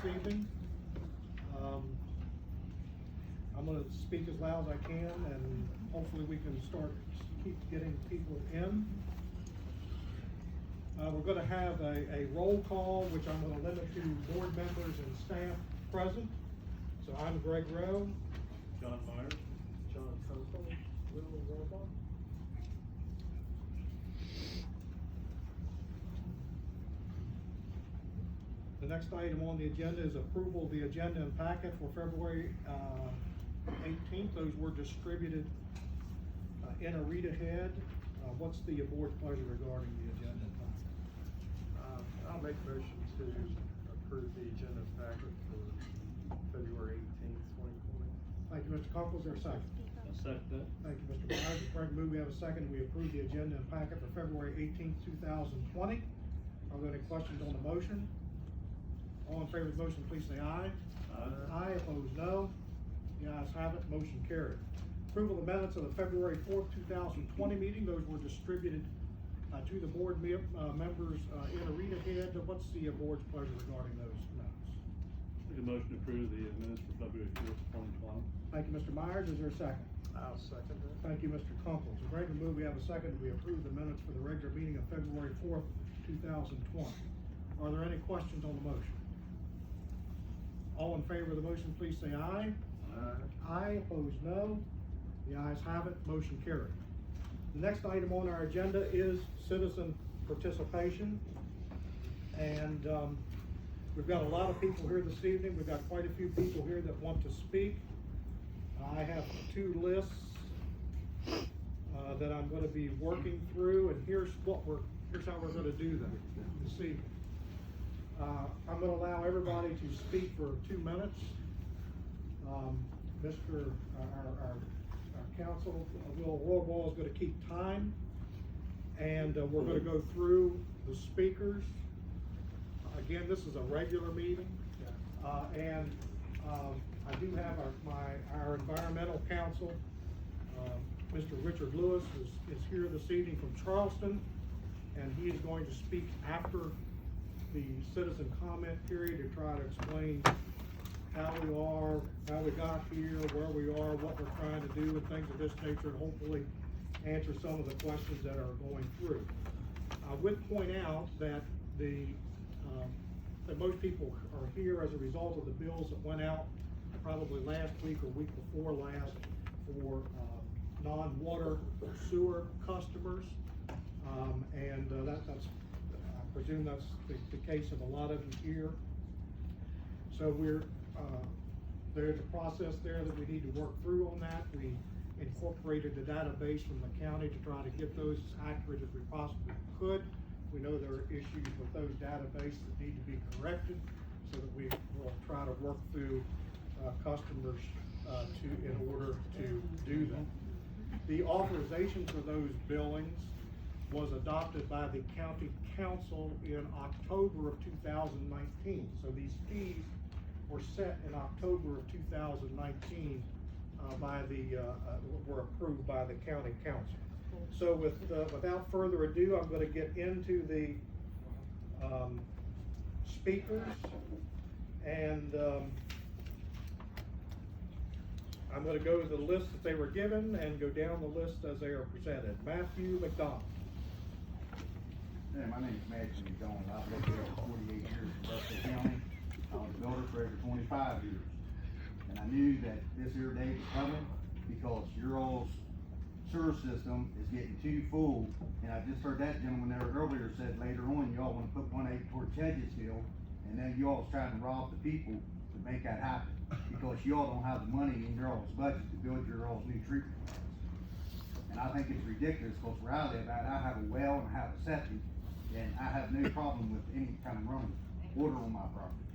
evening. I'm going to speak as loud as I can, and hopefully we can keep getting people in. We're going to have a roll call, which I'm going to limit to board members and staff present. So I'm Greg Rowe. John Myers. John Coco. Will Rollbaugh. The next item on the agenda is approval of the agenda and packet for February 18th. Those were distributed in a read ahead. What's the board's pleasure regarding the agenda and packet? I'll make a motion to approve the agenda packet for February 18th, 2020. Thank you, Mr. Conkle. Is there a second? I'll second that. Thank you, Mr. Myers. Frank move we have a second. We approve the agenda and packet for February 18th, 2020. Are there any questions on the motion? All in favor of the motion, please say aye. Aye. Opposed, no. The ayes have it. Motion carried. Approval of the minutes of the February 4th, 2020 meeting. Those were distributed to the board members in a read ahead. What's the board's pleasure regarding those minutes? Make a motion to approve the minutes for February 4th, 2020. Thank you, Mr. Myers. Is there a second? I'll second that. Thank you, Mr. Conkle. So Greg move we have a second. We approve the minutes for the regular meeting of February 4th, 2020. Are there any questions on the motion? All in favor of the motion, please say aye. Aye. Opposed, no. The ayes have it. Motion carried. The next item on our agenda is citizen participation. And we've got a lot of people here this evening. We've got quite a few people here that want to speak. I have two lists that I'm going to be working through, and here's how we're going to do that this evening. I'm going to allow everybody to speak for 2 minutes. Our counsel, Will Rollbaugh, is going to keep time, and we're going to go through the speakers. Again, this is a regular meeting, and I do have our environmental counsel, Mr. Richard Lewis, is here this evening from Charleston, and he is going to speak after the citizen comment period to try to explain how we are, how we got here, where we are, what we're trying to do, and things of this nature, and hopefully answer some of the questions that are going through. I would point out that that most people are here as a result of the bills that went out probably last week or week before last for non-water sewer customers, and that's I presume that's the case of a lot of you here. So there's a process there that we need to work through on that. We incorporated the database from the county to try to get those as accurate as we possibly could. We know there are issues with those databases that need to be corrected, so that we will try to work through customers in order to do that. The authorization for those billings was adopted by the county council in October of 2019. So these fees were set in October of 2019 were approved by the county council. So without further ado, I'm going to get into the speakers, and I'm going to go to the list that they were given and go down the list as they are presented. Matthew McDonald. Hey, my name is Matthew McDonald. I've lived here for 48 years in Buffalo County. I was a builder for over 25 years. And I knew that this here day was coming because your all's sewer system is getting too full. And I just heard that gentleman there earlier said later on y'all want to put 1/8 towards Hedgesville, and then you all's trying to rob the people to make that happen because y'all don't have the money in your all's budget to build your all's new treatment plants. And I think it's ridiculous because where I live at, I have a well and I have a septic, and I have no problem with any kind of running water on my property.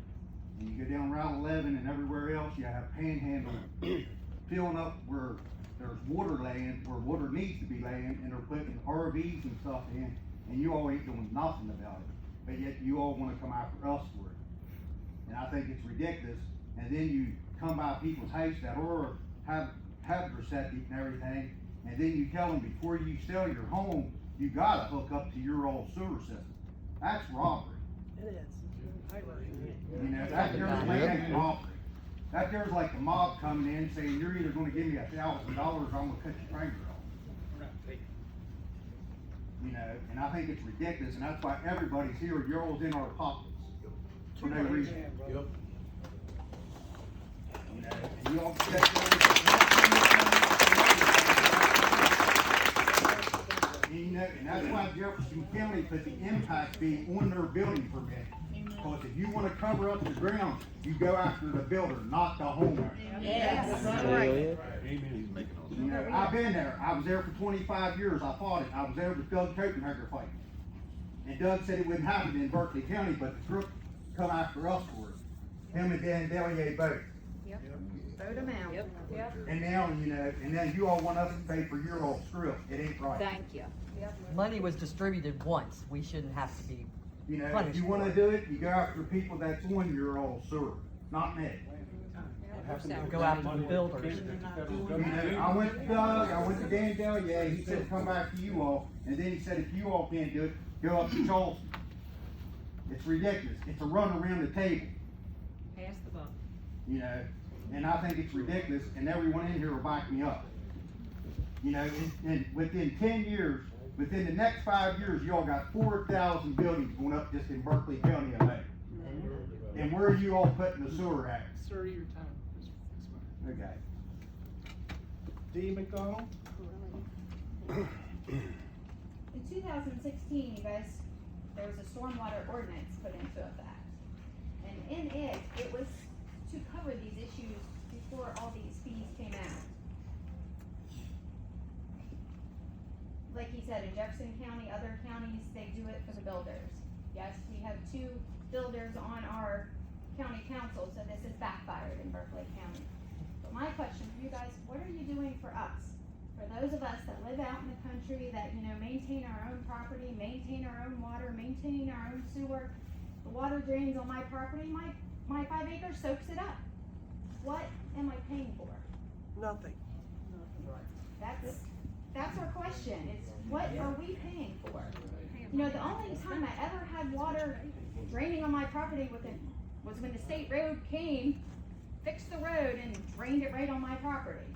And you go down Route 11 and everywhere else, you have panhandle filling up where there's water laying, where water needs to be laying, and they're putting RVs and stuff in, and you all ain't doing nothing about it. But yet you all want to come after us for it. And I think it's ridiculous. And then you come by people's house that or have their septic and everything, and then you tell them before you sell your home, you gotta hook up to your old sewer system. That's robbery. It is. You know, that there's like robbery. That there's like the mob coming in saying, you're either gonna give me $1,000 or I'm gonna cut your finger off. You know, and I think it's ridiculous, and that's why everybody's here, you're all in our pockets. For no reason. Yep. You know, and you all take you know, and that's why Jefferson County put the impact fee on their building permit. Because if you wanna cover up the ground, you go after the builder, not the homeowner. Yes. You know, I've been there. I was there for 25 years. I fought it. I was there with Doug Copenhagen fighting. And Doug said it wouldn't happen in Berkeley County, but the crook come after us for it. Him and Dan Delier both. Vote them out. Yep. And now, you know, and now you all want us to pay for your old screw up. It ain't right. Thank you. Money was distributed once. We shouldn't have to be You know, if punished you for wanna it. do it, you go after people that's on your old sewer, not me. Go after the builders. You know, I went to Doug, I went to Dan Delier, he said come back to you all, and then he said if you all can't do it, go up to Charleston. It's ridiculous. It's a run around the table. Pass the buck. You know, and I think it's ridiculous, and everyone in here will back me up. You know, and within 10 years, within the next 5 years, y'all got 4,000 buildings going up just in Berkeley County alone. And where are you all putting the sewer at? Sir, your time is expired. Okay. D. McDonald? In 2016, you guys, there was a stormwater ordinance put into effect. And in it, it was to cover these issues before all these fees came out. Like he said, in Jefferson County, other counties, they do it for the builders. Yes, we have 2 builders on our county council, so this has backfired in Berkeley County. But my question for you guys, what are you doing for us? For those of us that live out in the country, that, you know, maintain our own property, maintain our own water, maintain our own sewer, the water drains on my property, my 5 acres soaks it up. What am I paying for? Nothing. That's our question, is what are we paying for? You know, the only time I ever had water draining on my property was when the state road came, fixed the road and drained it right on my property.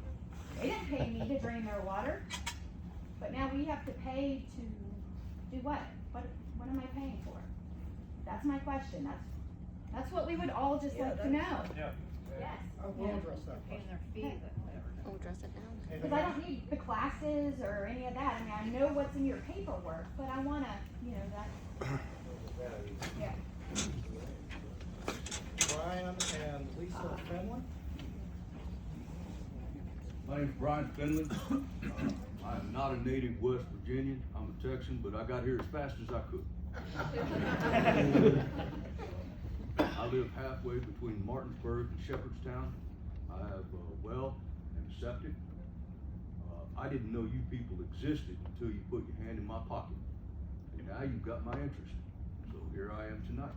They didn't pay me to drain their water, but now we have to pay to do what? What am I paying for? That's my question, that's what we would all just like to know. Yeah. Yes. We'll address that Paying question. their fee, but whatever. We'll address it now. Because I don't need the classes or any of that. I mean, I know what's in your paperwork, but I wanna, you know, that, yeah. Brian and Lisa Finley? My name's Brian Finley. I'm not a native West Virginian. I'm a Texan, but I got here as fast as I could. I live halfway between Martinsburg and Shepherdstown. I have a well and a septic. I didn't know you people existed until you put your hand in my pocket. And now you've got my interest. So here I am tonight.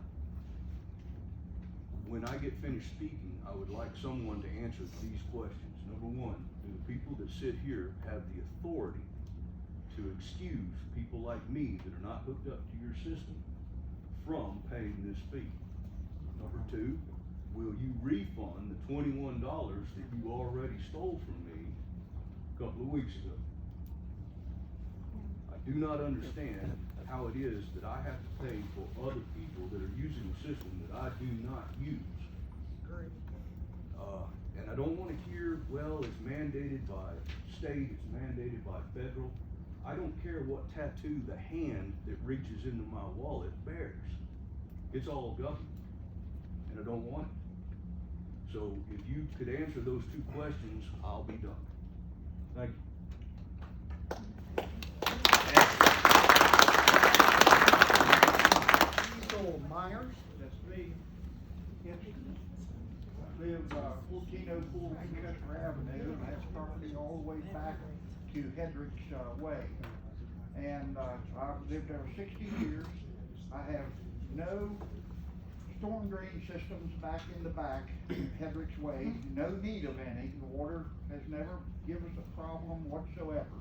When I get finished speaking, I would like someone to answer these questions. Number 1, do the people that sit here have the authority to excuse people like me that are not hooked up to your system from paying this fee? Number 2, will you refund the $21 that you already stole from me a couple of weeks ago? I do not understand how it is that I have to pay for other people that are using a system that I do not use. And I don't wanna hear, well, it's mandated by state, it's mandated by federal. I don't care what tattoo the hand that reaches into my wallet bears. It's all government, and I don't want it. So if you could answer those 2 questions, I'll be done. Thank you. Cecil Myers? That's me. I live 1404 Winchester Avenue, and that's property all the way back to Hedrick's Way. And I've lived there 60 years. I have no storm drain systems back in the back, Hedrick's Way, no need of any. The water has never given us a problem whatsoever.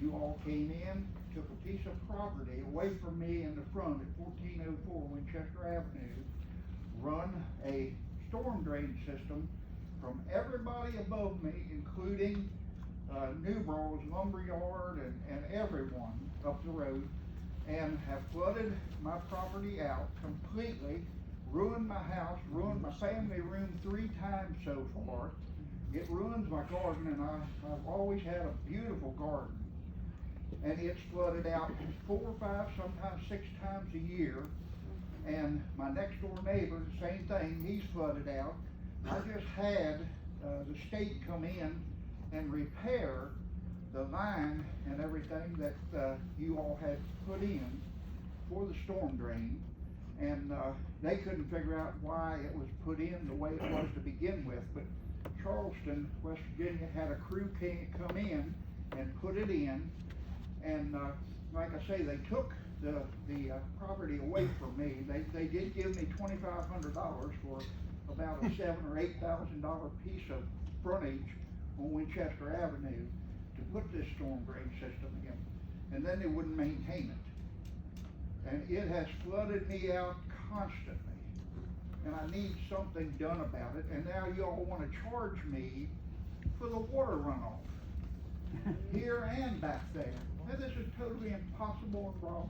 You all came in, took a piece of property away from me in the front at 1404 Winchester Avenue, run a storm drain system from everybody above me, including Newbro's lumberyard and everyone up the road, and have flooded my property out completely, ruined my house, ruined my family room 3 times so far. It ruins my garden, and I've always had a beautiful garden. And it's flooded out 4 or 5, sometimes 6 times a year. And my next door neighbor, the same thing, he's flooded out. I just had the state come in and repair the line and everything that you all had put in for the storm drain. And they couldn't figure out why it was put in the way it was to begin with. But Charleston, West Virginia, had a crew come in and put it in. And like I say, they took the property away from me. They did give me $2,500 for about a $7,000 or $8,000 piece of frontage on Winchester Avenue to put this storm drain system in, and then they wouldn't maintain it. And it has flooded me out constantly, and I need something done about it. And now you all want to charge me for the water runoff here and back there. Now this is totally impossible and wrong.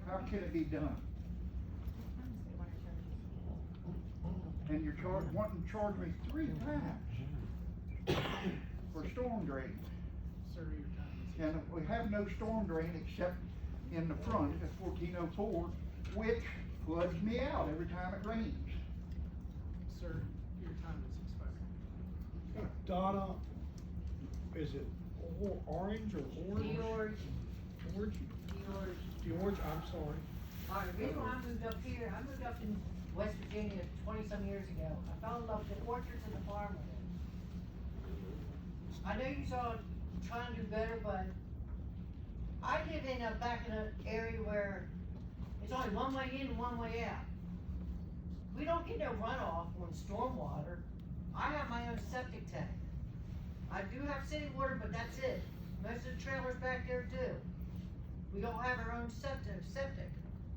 How can it be done? And you're wanting to charge me 3 times for storm drain. Sir, your time is And we have no storm drain except in the front at 1404, which floods me out every time it rains. Sir, your time is expired. Donna, is it orange or orange? George. George? George, I'm sorry. All right, the reason why I moved up here, I moved up in West Virginia 20-some years ago. I fell in love with the orchards and the farmland. I know you all trying to do better, but I live back in an area where it's only one way in and one way out. We don't get no runoff on stormwater. I have my own septic tank. I do have city water, but that's it. Most of the trailers back there do. We don't have our own septic,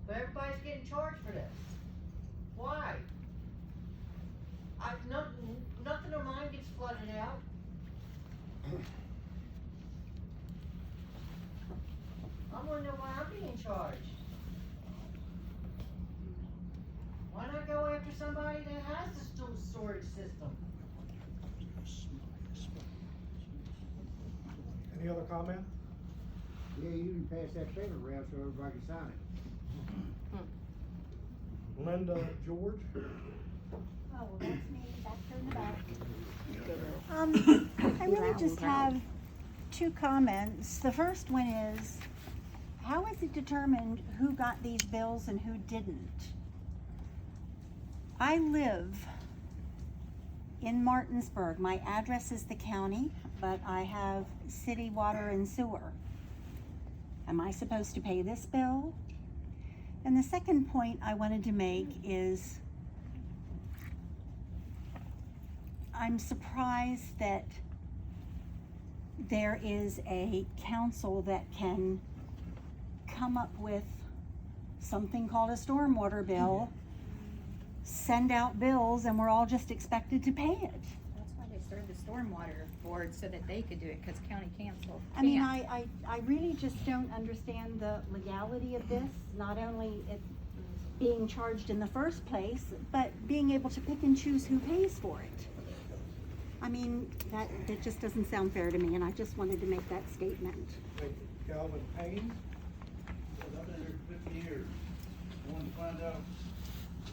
but everybody's getting charged for this. Why? Nothing of mine gets flooded out. I wanna know why I'm being charged. Why not go after somebody that has the storage system? Any other comment? Yeah, you can pass that paper around so everybody can sign it. Linda, George? Oh, well, that's me, back there in the back. I really just have 2 comments. The first one is, how is it determined who got these bills and who didn't? I live in Martinsburg. My address is the county, but I have city water and sewer. Am I supposed to pay this bill? And the second point I wanted to make is, I'm surprised that there is a council that can come up with something called a stormwater bill, send out bills, and we're all just expected to pay it. That's why they started the stormwater board, so that they could do it, because county council I mean, can't. I really just don't understand the legality of this, not only it being charged in the first place, but being able to pick and choose who pays for it. I mean, that just doesn't sound fair to me, and I just wanted to make that statement. Thank you. Calvin Payne? I've been here for 50 years. I wanted to find out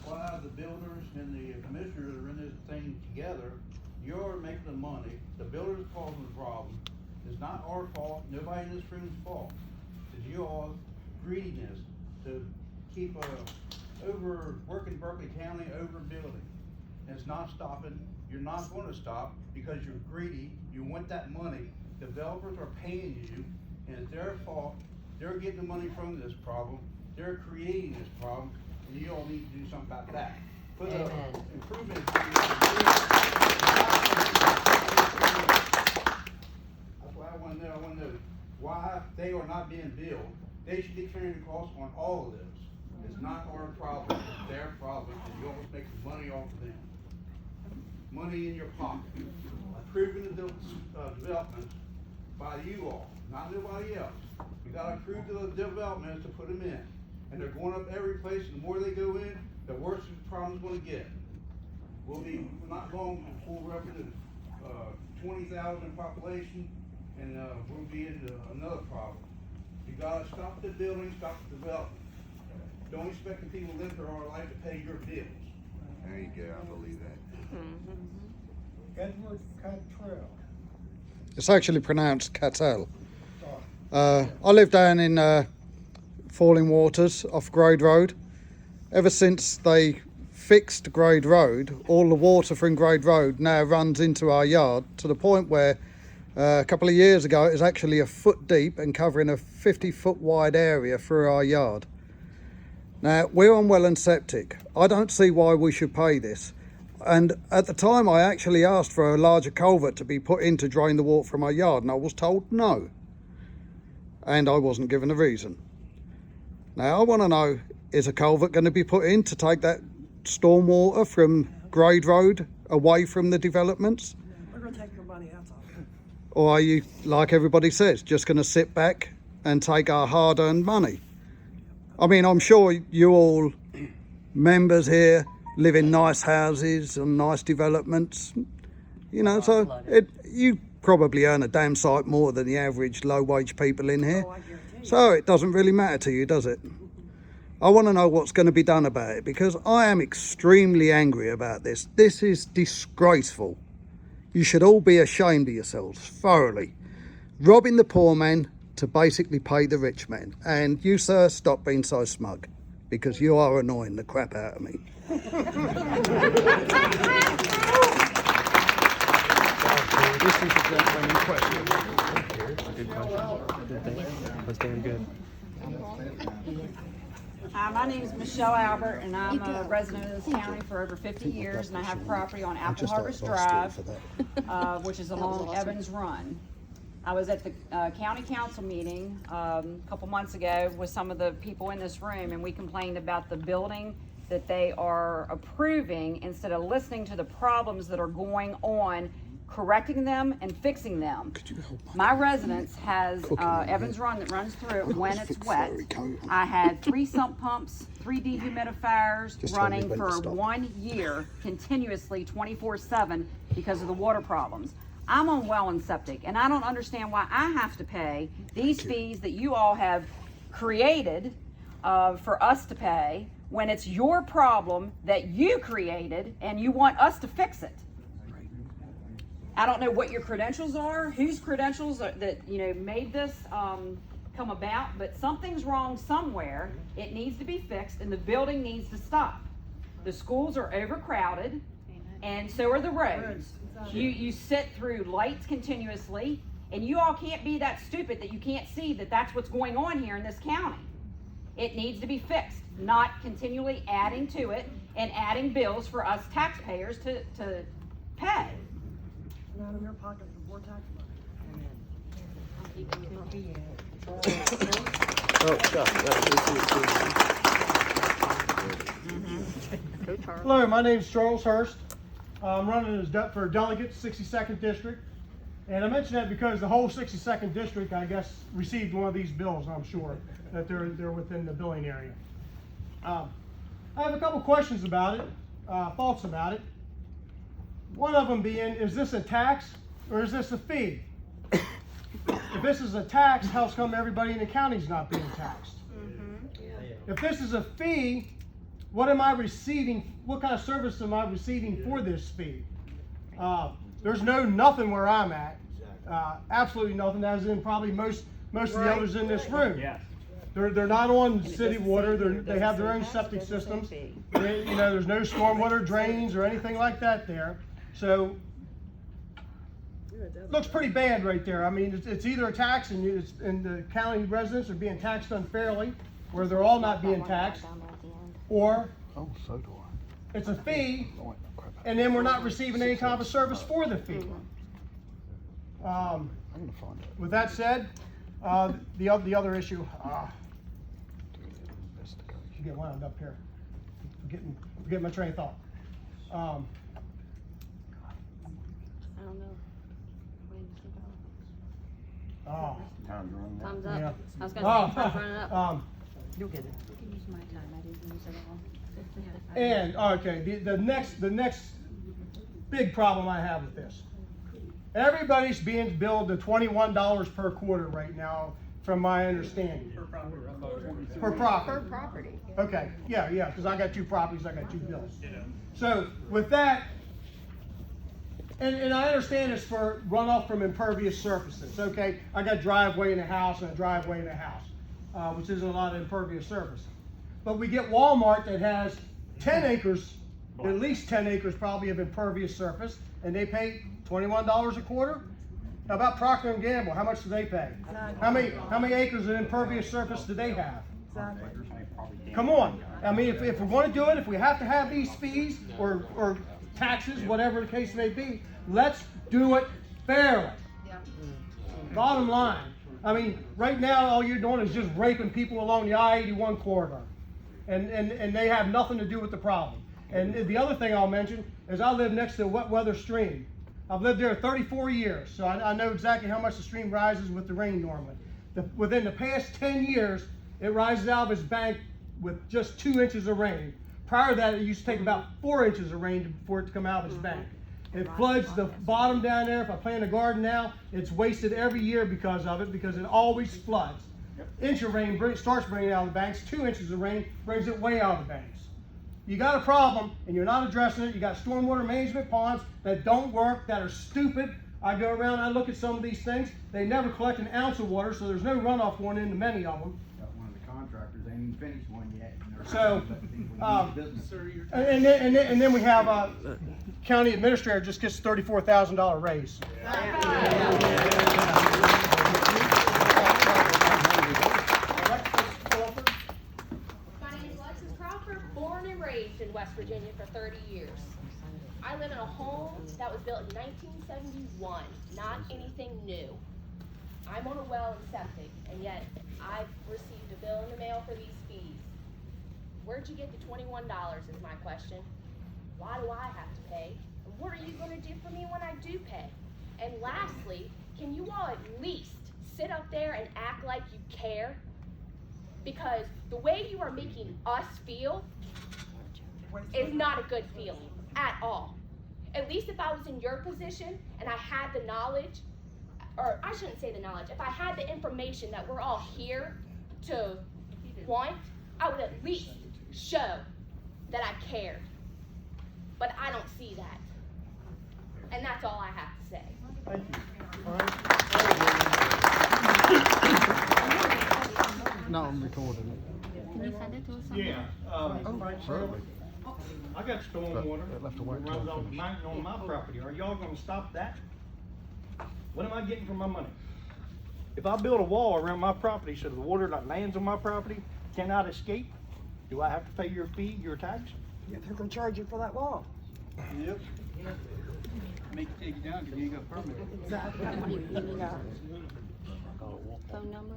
why the builders and the commissioners are in this thing together. You're making the money, the builders causing the problem. It's not our fault, nobody in this room's fault. It's your all greediness to keep working Berkeley County overbuilding. And it's not stopping. You're not gonna stop because you're greedy. You want that money. Developers are paying you, and it's their fault. They're getting the money from this problem. They're creating this problem, and you all need to do something about that. Put Amen. Improvement. That's what I wanna know. I wanna know why they are not being billed. They should be carrying the cost on all of this. It's not our problem, it's their problem, and you almost make money off of them. Money in your pocket. Approving the developments by you all, not nobody else. You gotta approve the developments to put them in. And they're going up every place, and the more they go in, the worse the problem's gonna get. We'll be not long before we're up into 20,000 population, and we'll be into another problem. You gotta stop the building, stop the development. Don't expect the people who live there all their life to pay your bills. There you go, I believe that. Edward Cottrell. It's actually pronounced Cattel. I live down in Falling Waters off Grade Road. Ever since they fixed Grade Road, all the water from Grade Road now runs into our yard to the point where a couple of years ago it was actually a foot deep and covering a 50-foot wide area through our yard. Now, we're on well and septic. I don't see why we should pay this. And at the time, I actually asked for a larger culvert to be put in to drain the water from our yard, and I was told no. And I wasn't given a reason. Now, I want to know, is a culvert going to be put in to take that storm water from Grade Road away from the developments? We're gonna take your money, that's all. Or are you, like everybody says, just going to sit back and take our hard-earned money? I mean, I'm sure you all members here live in nice houses and nice developments, you know, so you probably earn a damn sight more than the average low-wage people in here. So it doesn't really matter to you, does it? I want to know what's going to be done about it, because I am extremely angry about this. This is disgraceful. You should all be ashamed of yourselves, thoroughly. Robbing the poor man to basically pay the rich man. And you, sir, stop being so smug, because you are annoying the crap out of me. This is a gentleman in question. Good question. That's damn good. Hi, my name is Michelle Albert, and I'm a resident of this county for over 50 years, and I have property on Apple Harvest Drive, which is along Evans Run. I was at the county council meeting a couple months ago with some of the people in this room, and we complained about the building that they are approving instead of listening to the problems that are going on, correcting them and fixing them. My residence has Evans Run that runs through it when it's wet. I had 3 sump pumps, 3 dehumidifiers running for 1 year continuously 24/7 because of the water problems. I'm on well and septic, and I don't understand why I have to pay these fees that you all have created for us to pay when it's your problem that you created and you want us to fix it. I don't know what your credentials are, whose credentials are, that made this come about, but something's wrong somewhere. It needs to be fixed, and the building needs to stop. The schools are overcrowded, and so are the roads. You sit through lights continuously, and you all can't be that stupid that you can't see that that's what's going on here in this county. It needs to be fixed, not continually adding to it and adding bills for us taxpayers to pay. Not in your pocket for more tax money. Hello, my name is Charles Hurst. I'm running for delegate 62nd District. And I mention that because the whole 62nd District, I guess, received one of these bills, I'm sure, that they're within the billing area. I have a couple questions about it, thoughts about it. One of them being, is this a tax or is this a fee? If this is a tax, how come everybody in the county is not being taxed? If this is a fee, what am I receiving? What kind of service am I receiving for this fee? There's nothing where I'm at. Absolutely nothing, as in probably most of the others in this room. Yes. They're not on city water. They have their own septic systems. There's no stormwater drains or anything like that there. So it looks pretty bad right there. I mean, it's either a tax and the county residents are being taxed unfairly, where they're all not being taxed, or it's a fee, and then we're not receiving any kind of a service for the fee. With that said, the other issue, get wound up here. Forgetting my train of thought. I don't know. Oh. Time's running out. Time's up. Yeah. I was gonna say, time's running up. You'll get it. You can use my time, I didn't use it all. And, okay, the next big problem I have with this. Everybody's being billed the $21 per quarter right now, from my understanding. Per property. Per property. Okay, yeah, because I got two properties, I got two bills. So with that, and I understand it's for runoff from impervious surfaces, okay? I got driveway in a house and a driveway in a house, which isn't a lot of impervious surface. But we get Walmart that has 10 acres, at least 10 acres probably of impervious surface, and they pay $21 a quarter? How about Procter & Gamble? How much do they pay? How many acres of impervious surface do they have? Come on. I mean, if we're going to do it, if we have to have these fees or taxes, whatever the case may be, let's do it fairly. Bottom line. I mean, right now, all you're doing is just raping people along the I-81 corridor. And they have nothing to do with the problem. And the other thing I'll mention is I live next to a wet weather stream. I've lived there 34 years, so I know exactly how much the stream rises with the rain normally. Within the past 10 years, it rises out of its bank with just 2 inches of rain. Prior to that, it used to take about 4 inches of rain for it to come out of its bank. It floods the bottom down there. If I plant a garden now, it's wasted every year because of it, because it always floods. Inch of rain starts bringing it out of the banks. 2 inches of rain brings it way out of the banks. You got a problem and you're not addressing it. You got stormwater management ponds that don't work, that are stupid. I go around, I look at some of these things. They never collect an ounce of water, so there's no runoff going into many of them. Got one of the contractors, ain't even finished one yet. So, and then we have county administrator just gets a $34,000 raise. In West Virginia for 30 years. I live in a home that was built in 1971, not anything new. I'm on a well and septic, and yet I've received a bill in the mail for these fees. Where'd you get the $21 is my question. Why do I have to pay? And what are you going to do for me when I do pay? And lastly, can you all at least sit up there and act like you care? Because the way you are making us feel is not a good feeling at all. At least if I was in your position and I had the knowledge, or I shouldn't say the knowledge, if I had the information that we're all here to want, I would at least show that I cared. But I don't see that. And that's all I have to say. Thank you. No, I'm recording it. Can you send it to us? Yeah, Really? I got stormwater But they'll have to wait that till runs I off the finish. mountain on my property. Are y'all gonna stop that? What am I getting for my money? If I build a wall around my property so the water that lands on my property cannot escape, do I have to pay your fee, your tax? Yeah, they're gonna charge you for that wall. Yep. Make you take it down because you ain't got a permit. Exactly. Phone number,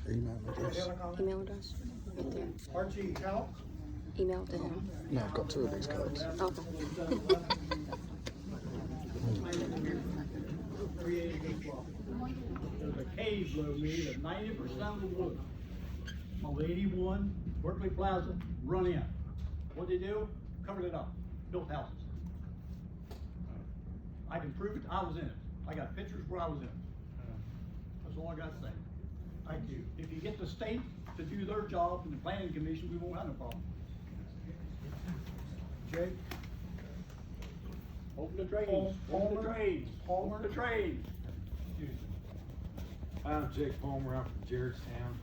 Email address. email address, right there. Archie Cal? Email to him. No, I've got 2 of these cards. Okay. There's a cave below me that 90% of the wood on 81 Berkeley Plaza run in. What'd they do? Covered it up, built houses. I can prove it, I was in it. I got pictures where I was in it. That's all I got to say. Thank you. If you get the state to do their job and the planning commission, we won't have no problem. Jay? Open the trades. Open the trades. Open the trades. I'm Jake Palmer. I'm from Jaredstown,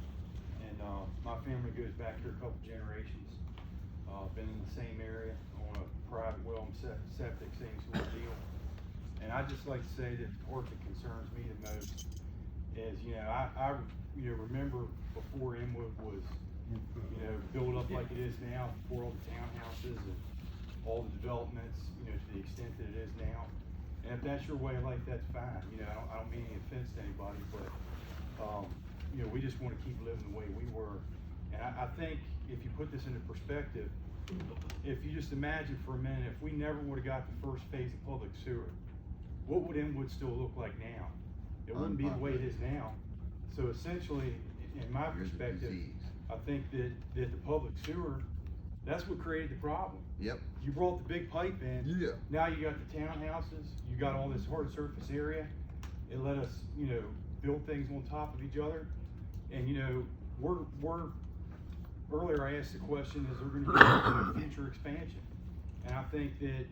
and my family goes back here a couple generations. Been in the same area on a private well and septic, same sort of deal. And I just like to say that the part that concerns me the most is, I remember before Inwood was, built up like it is now, before all the townhouses and all the developments, to the extent that it is now. And if that's your way of life, that's fine. I don't mean any offense to anybody, but we just want to keep living the way we were And I think if you put this into perspective, if you just imagine for a minute, if we never would have got the first phase of public sewer, what would Inwood still look like now? It wouldn't be the way it is now. So essentially, in my perspective, I think that the public sewer, that's what created the problem. Yep. You brought the big pipe in. Yeah. Now you got the townhouses, you got all this hard surface area. It let us, build things on top of each other. And we're earlier I asked the question, is there gonna be future expansion? And I think that,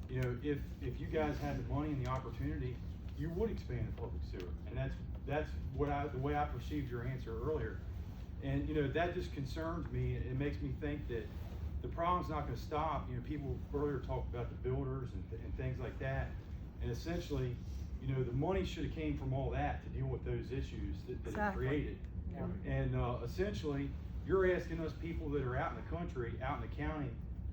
if you guys had the money and the opportunity, you would expand the public sewer. And that's the way I perceived your answer earlier. And that just concerns me. It makes me think that the problem's not gonna stop. People earlier talked about the builders and things like that. And essentially, the money should have came from all that to deal with those issues that it created. Yeah. And essentially, you're asking us people that are out in the country, out in the county,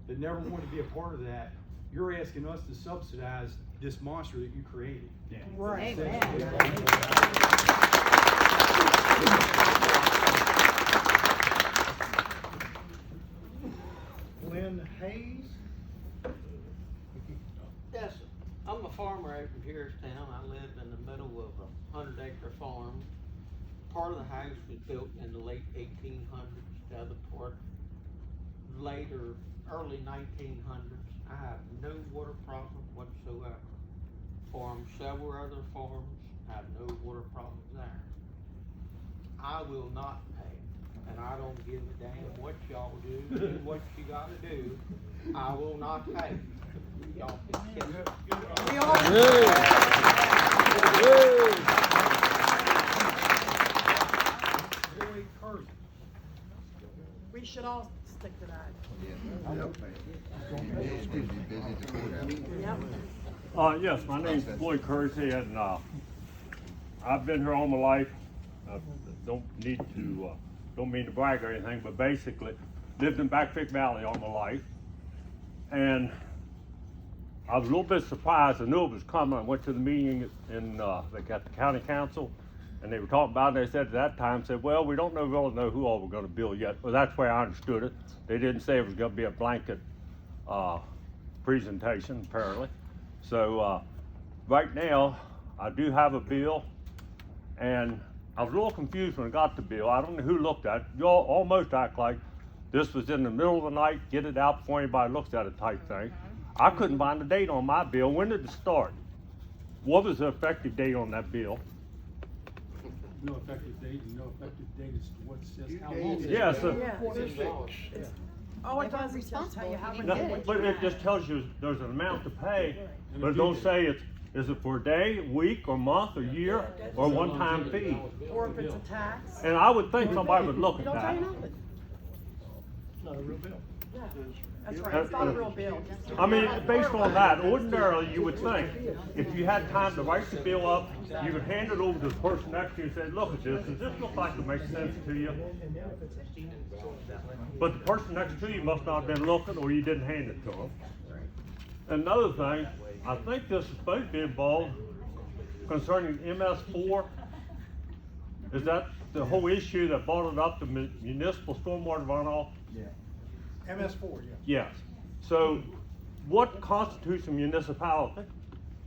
that never want to be a part of that, you're asking us to subsidize this monster that you created. Yeah. Right. Lynn Hayes. Yes, I'm a farmer out in Harristown. I live in the middle of a 100-acre farm. Part of the house was built in the late 1800s, the other part later, early 1900s. I have no water problem whatsoever. Farm several other farms have no water problems there. I will not pay, and I don't give a damn what y'all do what you gotta do. I will not pay. Y'all can kiss it. We should all stick to that. Yes, my name's Floyd Kersey, and I've been here all my life. I don't mean to brag or anything, but basically lived in Backfick Valley all my life. And I was a little bit surprised. I knew it was coming. I went to the meeting and they got the county council, and they were talking about it. They said at that time, well, we don't really know who all we're going to build yet. Well, that's the way I understood it. They didn't say it was going to be a blanket presentation, apparently. So right now, I do have a bill, and I was a little confused when I got the bill. I don't know who looked at it. You all almost act like this was in the middle of the night, get it out before anybody looks at it type thing. I couldn't find the date on my bill. When did it start? What was the effective date on that bill? No effective date, and no effective date is what says how long. Yeah, so. Oh, it does, it just tell you how many days. But it just tells you there's an amount to pay, but it don't say is it for a day, week, or month, or year, or one-time fee. Or if it's a tax. And I would think somebody would look at Don't tell you that. nothing. It's not a real bill. Yeah, that's right, it's not a real bill. I mean, based on that, ordinarily you would think, if you had time to write the bill up, you would hand it over to the person next to you and say, look at this, does this look like it makes sense to you? But the person next to you must not have been looking, or you didn't hand it to them. Another thing, I think this is supposed to be involved concerning MS4. Is that the whole issue that brought it up, the municipal stormwater runoff? Yeah. MS4, yeah. Yes. So what constitutes a municipality?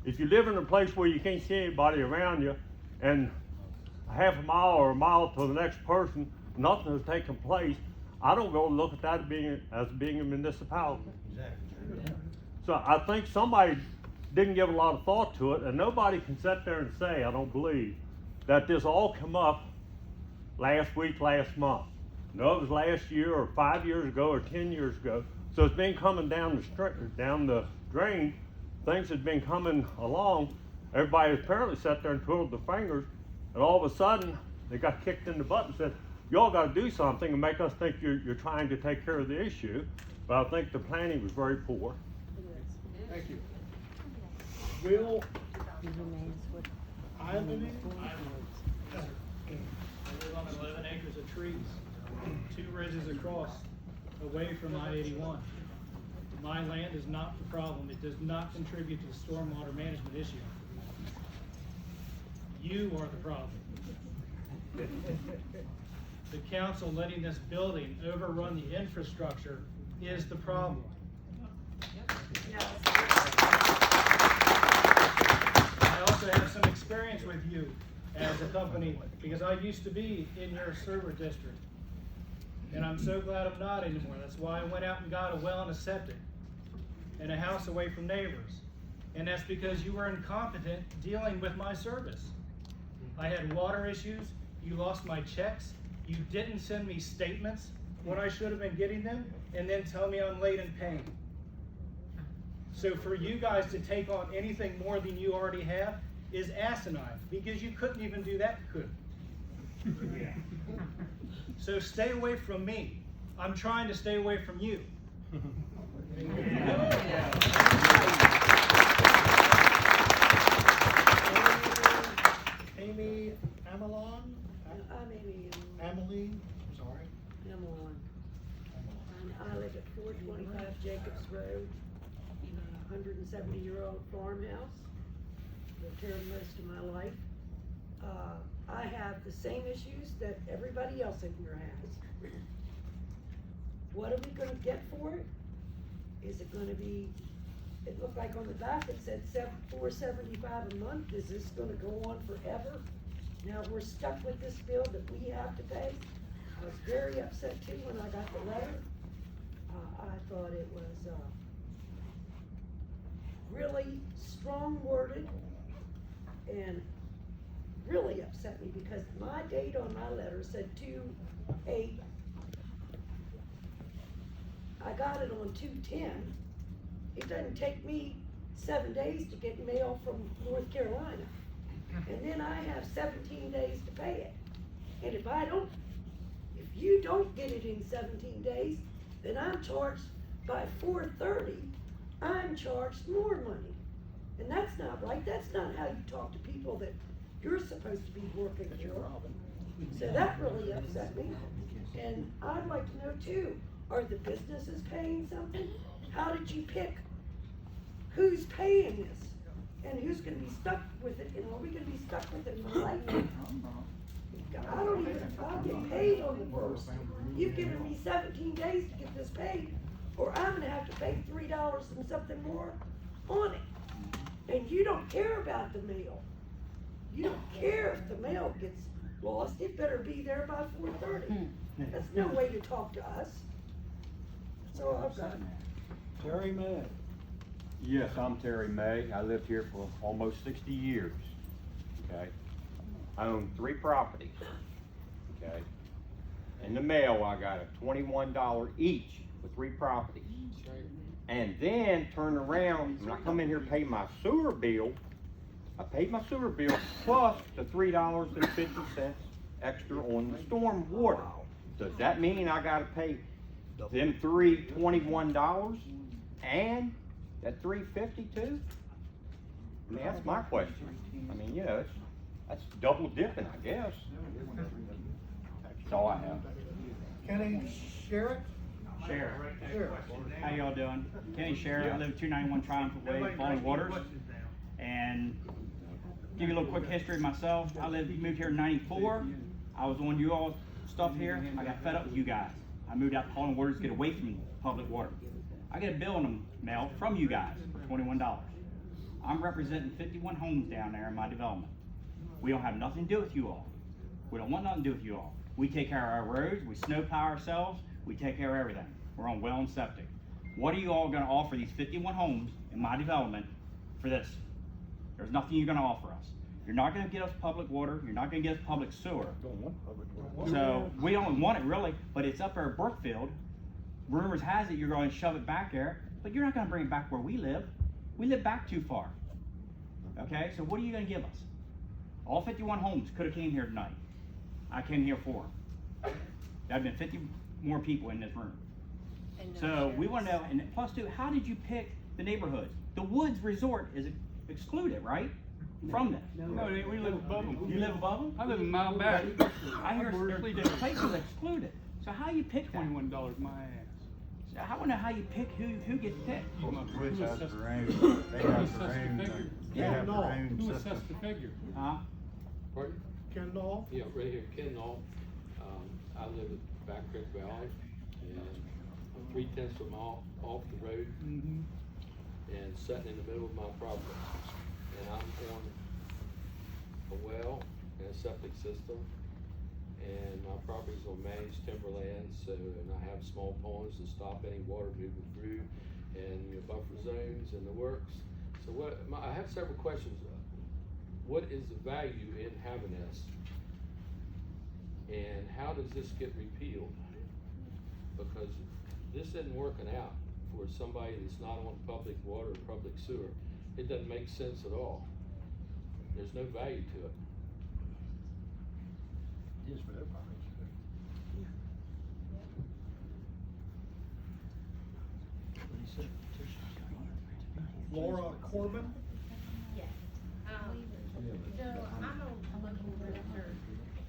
If you live in a place where you can't see anybody around you, and a half a mile or a mile to the next person, nothing has taken place, I don't really look at that as being a municipality. Exactly. So I think somebody didn't give a lot of thought to it, and nobody can sit there and say, I don't believe, that this all came up last week, last month. No, it was last year, or 5 years ago, or 10 years ago. So it's been coming down the drain. Things have been coming along. Everybody apparently sat there and twiddled their fingers, and all of a sudden they got kicked in the butt and said, y'all got to do something and make us think you're trying to take care of the issue. But I think the planning was very poor. Thank you. Will I live on 11 acres of trees, 2 ridges across, away from I-81. My land is not the problem. It does not contribute to the stormwater management issue. You are the problem. the council letting this building overrun the infrastructure is the problem. I also have some experience with you as a company because I used to be in your sewer district. And I'm so glad I'm not anymore. That's why I went out and got a well and a septic and a house away from neighbors. And that's because you were incompetent dealing with my service. I had water issues, you lost my checks, you didn't send me statements when I should have been getting them, and then tell me I'm late in paying. So for you guys to take on anything more than you already have is asinine, because you couldn't even do that, could you? So stay away from me. I'm trying to stay away from you. Amy Amelon? I'm Amy. Ameline, I'm sorry. Amelon. And I live at 425 Jacobs Road in a 170-year-old farmhouse. Lived here most of my life. I have the same issues that everybody else in here has. What are we gonna get for it? Is it gonna be, it looked like on the back it said $475 a month. Is this gonna go on forever? Now we're stuck with this bill that we have to pay. I was very upset too when I got the letter. I thought it was, really strong worded and really upset me because my date on my letter said 2/8. I got it on 2/10. It doesn't take me 7 days to get mail from North Carolina. And then I have 17 days to pay it. And if you don't get it in 17 days, then I'm charged by 4/30, I'm charged more money. And that's not right. That's not how you talk to people that you're supposed to be working for. So that really upset me. And I'd like to know too, are the businesses paying something? How did you pick who's paying this? And who's gonna be stuck with it? And are we gonna be stuck with it for life? I'll get paid on the first. You've given me 17 days to get this paid, or I'm gonna have to pay $3 and something more on it. And you don't care about the mail. You don't care if the mail gets lost. It better be there by 4:30. That's no way to talk to us. That's all I've got. Terry May. Yes, I'm Terry May. I lived here for almost 60 years. Okay. I own 3 properties. Okay. In the mail, I got a $21 each for 3 properties. And then turn around, when I come in here and pay my sewer bill, I paid my sewer bill plus the $3.50 extra on the storm water. Does that mean I gotta pay them $21 and that $3.50 too? I mean, that's my question. I mean, you know, that's double dipping, I guess. That's all I have. Kenny Sherritt? Sheriff. How y'all doing? Kenny Sheriff. I live at 291 Triumph Way, Falling Waters. And give you a little quick history of myself. Moved here in '94. I was on you all stuff here. I got fed up with you guys. I moved out to Falling Waters to get away from public water. I get a bill in the mail from you guys for $21. I'm representing 51 homes down there in my development. We don't have nothing to do with you all. We don't want nothing to do with you all. We take care of our roads, we snow plow ourselves, we take care of everything. We're on well and septic. What are you all gonna offer these 51 homes in my development for this? There's nothing you're gonna offer us. You're not gonna get us public water, you're not gonna get us public sewer. So we don't want it really, but it's up there at Brookfield. Rumors has it you're going to shove it back there, but you're not gonna bring it back where we live. We live back too far. Okay, so what are you gonna give us? All 51 homes could have came here tonight. I came here for them. There'd been 50 more people in this room. So we want to know, and plus too, how did you pick the neighborhoods? The Woods Resort is excluded, right? From this. No, we live above them. You live above them? I live a mile back. I hear there's places excluded. So how you pick that? $21 my ass. So I want to know how you pick who gets picked. Who assessed the figure? Who assessed the figure? Huh? Pardon? Ken Knoll? Yeah, right here, Ken Knoll. I live at Back Creek Valley, and I'm 3/10 of a mile off the road, and sitting in the middle of my property. And I'm on a well and a septic system, and my property's on managed timberland, so, and I have small ponds to stop any water moving through, and buffer zones and the works. So I have several questions. What is the value in having this? And how does this get repealed? Because this isn't working out for somebody that's not on public water or public sewer. It doesn't make sense at all. There's no value to it. It is for their property. Laura Corbin? Yes. So I'm a local realtor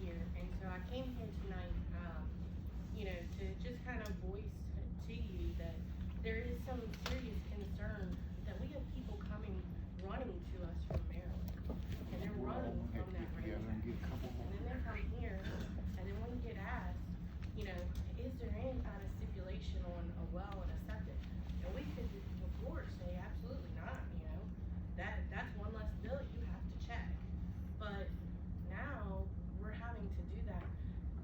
here, and so I came here tonight, to just kind of voice to you that there is some serious concern that we have people coming, running to us from Maryland, and they're running from that racetrack. And then they come here, and then when you get asked, is there any kind of stipulation on a well and a septic? And we could before say absolutely not, that's one less bill you have to check. But now we're having to do that.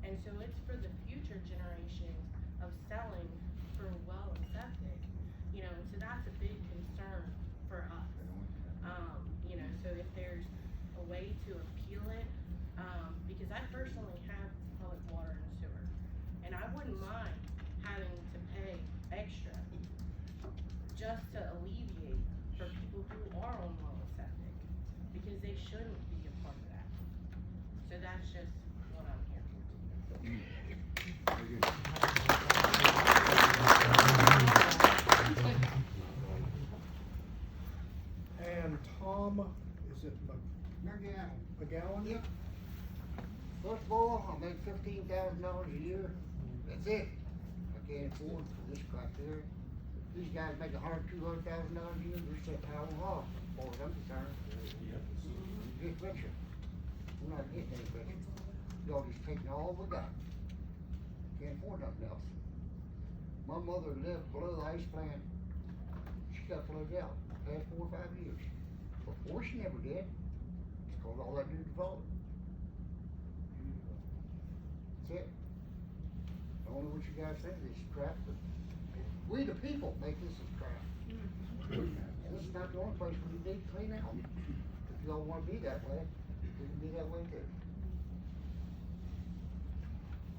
And so it's for the future generation of selling for well and septic, so that's a big concern for us. So if there's a way to appeal it, because I personally have public water and sewer, and I wouldn't mind having to pay extra just to alleviate for people who are on well and septic, because they shouldn't be a part of that. So that's just what I'm here And Tom, is it McGowan? Yep. First of all, I make $15,000 a year. That's it. I can't afford for this crap here. These guys make $100,000, $200,000 a year. They're sitting out on law, as far as I'm concerned. Get richer. We're not getting any richer. Y'all just taking all we got. Can't afford nothing else. My mother lived below the ice plant. She got flooded out the past 4 or 5 years. Before she never did. It's called all that new development. That's it. I don't know what you guys think of this crap, but we the people make this as crap. This is not the only place we need to clean out. If y'all wanna be that way, we can be that way too.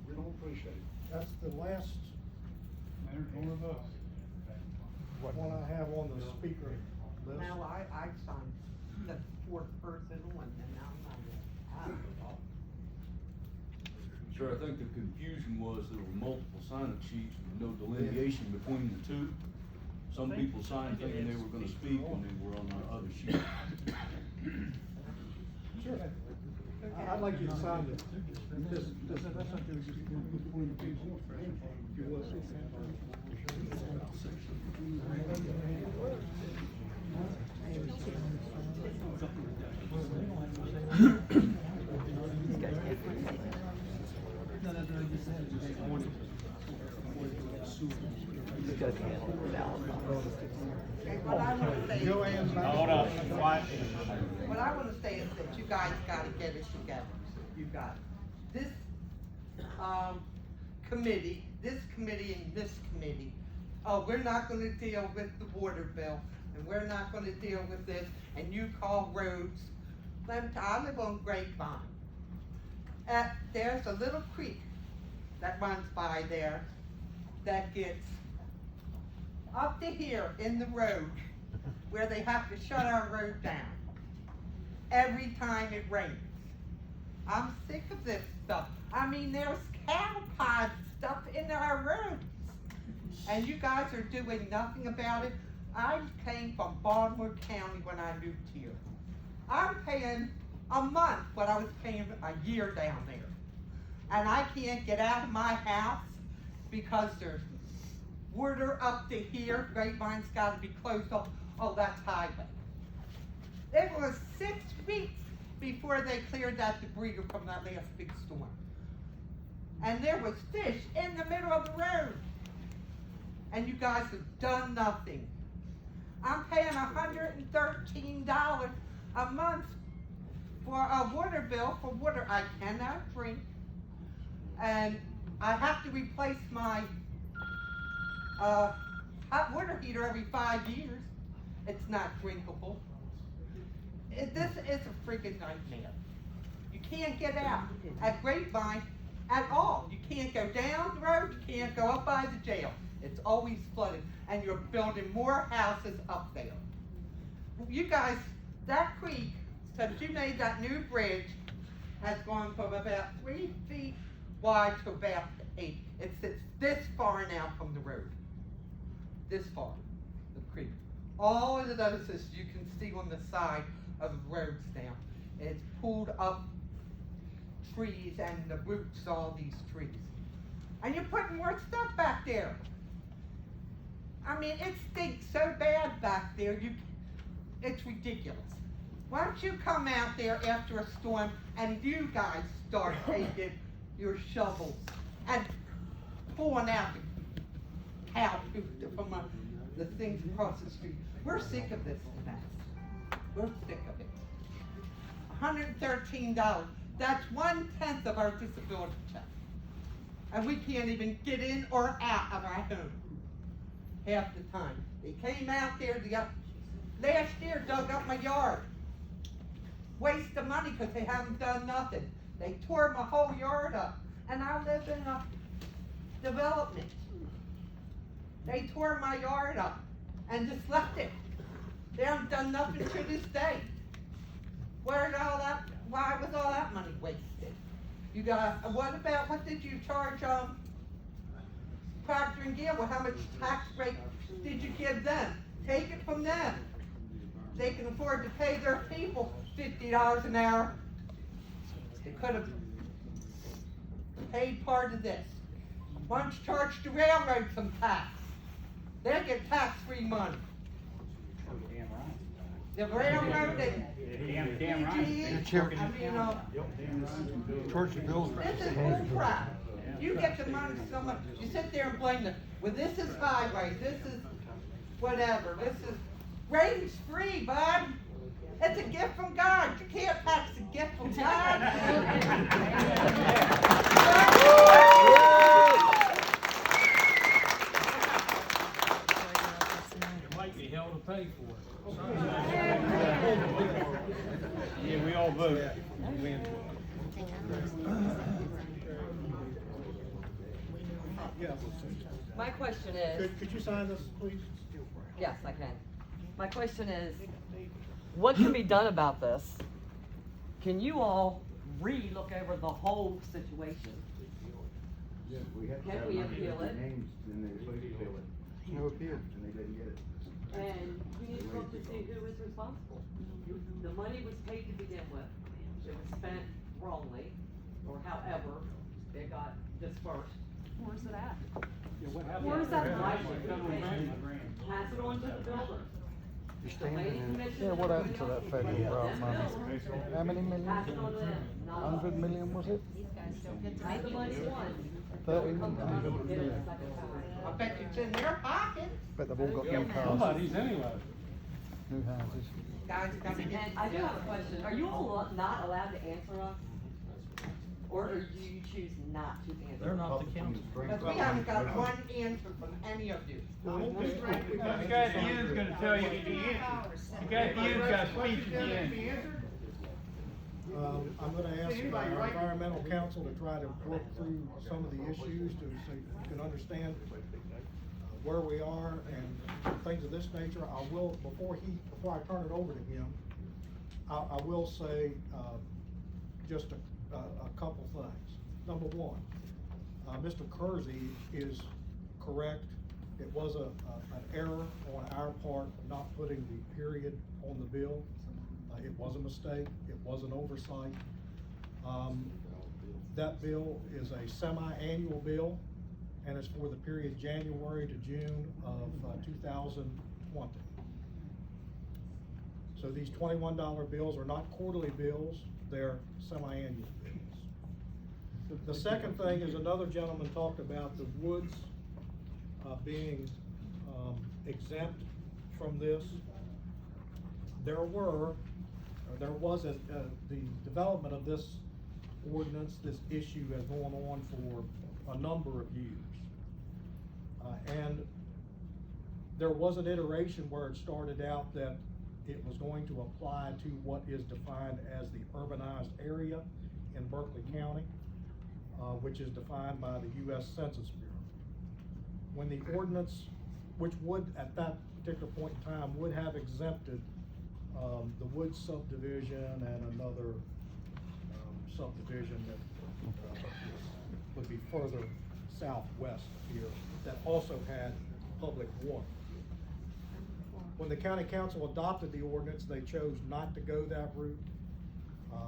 We don't appreciate it. That's the last one I have on the speaker list. No, I signed the fourth person one, and now I'm not. Sure, I think the confusion was there were multiple sign-up sheets with no delineation between the two. Some people signed thinking they were gonna speak and they were on the other sheet. Sure. I'd like you to sign this. What I want to say is, Hold up, quiet. what I want to say is that you guys got to get it together. You got it. This committee, and this committee. Oh, we're not going to deal with the water bill, and we're not going to deal with this. And you call roads. I live on Grapevine. There's a little creek that runs by there that gets up to here in the road where they have to shut our road down every time it rains. I'm sick of this stuff. I mean, there's cattle pod stuff in our roads, and you guys are doing nothing about it. I came from Baltimore County when I moved here. I'm paying a month what I was paying a year down there. And I can't get out of my house because there's water up to here. Grapevine's got to be closed off. Oh, that's highway. It was 6 weeks before they cleared that debris from that last big storm. and there was fish in the middle of the road. And you guys have done nothing. I'm paying $113 a month for a water bill for water I cannot drink. And I have to replace my hot water heater every 5 years. It's not drinkable. This is a freaking nightmare. You can't get out at Grapevine at all. You can't go down the road, you can't go up by the jail. It's always flooded, and you're building more houses up there. You guys, that creek, since you made that new bridge, has gone from about 3 feet wide to about 8. It sits this far now from the road. This far, the creek. All of those, as you can see on the side of the roads now, it's pulled up trees and the roots of all these trees. And you're putting more stuff back there. I mean, it stinks so bad back there, it's ridiculous. Why don't you come out there after a storm and you guys start taking your shovels and pulling out the cow poop from the things across the street. We're sick of this mess. We're sick of it. $113. That's 1/10 of our disability check. And we can't even get in or out of our home half the time. They came out there last year, dug up my yard. Waste of money because they haven't done nothing. They tore my whole yard up. And I live in a development. They tore my yard up and just left it. They haven't done nothing to this day. Why was all that money wasted? You got, what did you charge Procter & Gamble? How much tax break did you give them? Take it from them. They can afford to pay their people $50 an hour. They could have paid part of this. Why don't you charge the railroad some tax? They'll get tax-free money. The railroad and Damn right. I mean, Torture bills. this is bull crap. You get the money so much, you sit there and blame them. Well, this is highway, this is whatever, this is rating's free, bud. It's a gift from God. You can't tax a gift from God. You might be held to pay for it. Yeah, we all vote. My question is. Could you sign this, please? Yes, I can. My question is, what can be done about this? Can you all re-look over the whole situation? Yeah, we have to Can have we money appeal in it? names, and they're supposed to appeal it. No appeal. And they didn't get it. And we need to look to see who is responsible. The money was paid to begin with. It was spent wrongly, or however it got dispersed. Where's it at? Where's that money? Pass it on to the builder. Yeah, what happened to that federal grant money? How many million? Pass it on to them. 100 million was it? Pass the money on. 30 million? I bet it's in their pocket. Bet they've all got new cars. Somebody's anyway. New houses. Guys, gotta get. And I do have a question. Are you all not allowed to answer us? Or do you choose not to answer? They're not the council. Because we haven't got one answer from any of you. The guy at the end's gonna tell you the answer. The guy at the end's got a speech at the end. I'm gonna ask our environmental council to try to work through some of the issues so you can understand where we are and things of this nature. I will, before I turn it over to him, I will say just a couple things. Number one, Mr. Kersey is correct. It was an error on our part not putting the period on the bill. It was a mistake. It was an oversight. That bill is a semi-annual bill, and it's for the period January to June of 2020. So these $21 bills are not quarterly bills, they're semi-annual bills. The second thing is another gentleman talked about the woods, being, exempt from this. There was the development of this ordinance, this issue has gone on for a number of years. And there was an iteration where it started out that it was going to apply to what is defined as the urbanized area in Berkeley County, which is defined by the U.S. Census Bureau. When the ordinance, which would, at that particular point in time, would have exempted the Woods subdivision and another subdivision that would be further southwest here, that also had public water. When the county council adopted the ordinance, they chose not to go that route.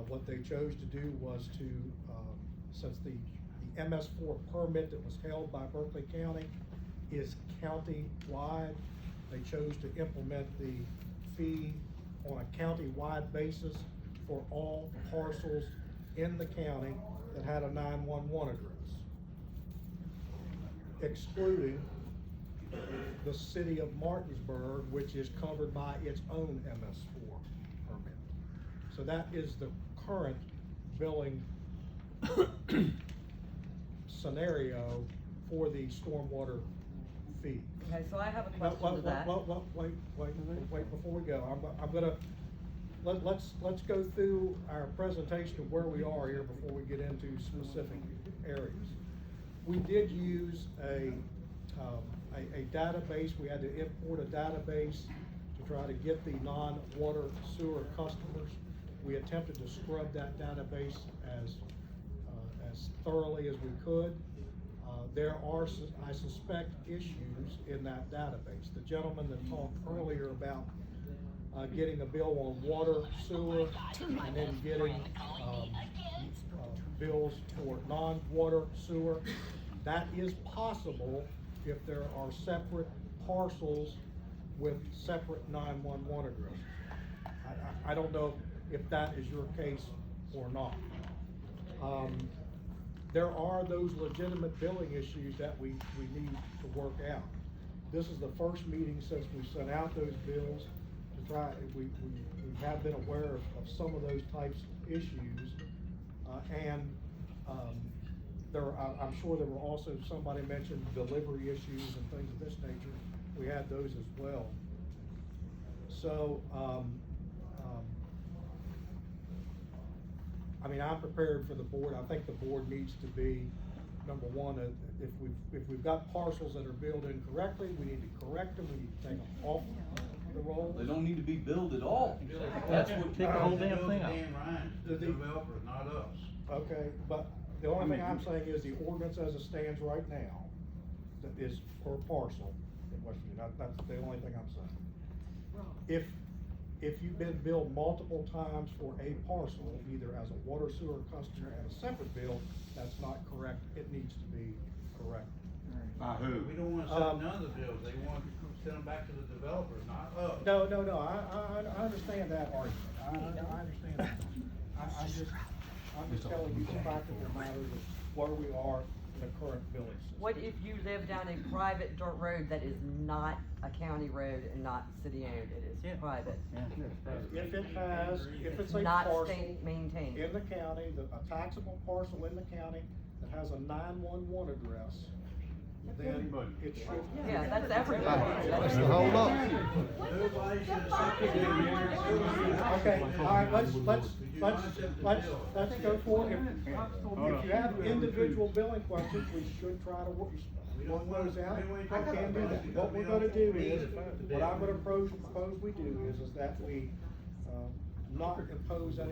What they chose to do was to, since the MS4 permit that was held by Berkeley County is county-wide, they chose to implement the fee on a county-wide basis for all parcels in the county that had a 911 address, excluding the city of Martinsburg, which is covered by its own MS4 permit. So that is the current billing scenario for the stormwater fee. Okay, so I have a question to that. Wait, before we go, I'm gonna, let's go through our presentation of where we are here before we get into specific areas. We did use a database. We had to import a database to try to get the non-water sewer customers. We attempted to scrub that database as thoroughly as we could. There are, I suspect, issues in that database. The gentleman that talked earlier about getting a bill on water, sewer, and then getting bills for non-water sewer, that is possible if there are separate parcels with separate 911 addresses. I don't know if that is your case or not. There are those legitimate billing issues that we need to work out. This is the first meeting since we sent out those bills to try, we have been aware of some of those types of issues. I'm sure there were also, somebody mentioned delivery issues and things of this nature. We had those as well. So, I mean, I'm prepared for the board. I think the board needs to be, number one, if we've got parcels that are billed incorrectly, we need to correct them. We need to take them off the roll. They don't need to be billed at all. That's what. Take the whole damn thing out. The developer, not us. Okay, but the only thing I'm saying is the ordinance as it stands right now, that is per parcel in West Virginia. That's the only thing I'm saying. If you've been billed multiple times for a parcel, either as a water sewer customer and a separate bill, that's not correct. It needs to be corrected. By who? We don't wanna send none of the bills, they want to send them back to the developer, not us. No, I understand that argument. I understand that. I'm just telling you the fact of the matter is where we are in the current billing system. What if you live down a private dirt road that is not a county road and not city owned, it is private? If it's a Not parcel state maintained. in the county, a taxable parcel in the county that has a 911 address, then it should. Yeah, that's everybody. Hold up. Okay, all right, let's go for it. If you have individual billing questions, we should try to work those out. I can do that. What we're gonna do is, what I'm gonna propose we do is that we not impose any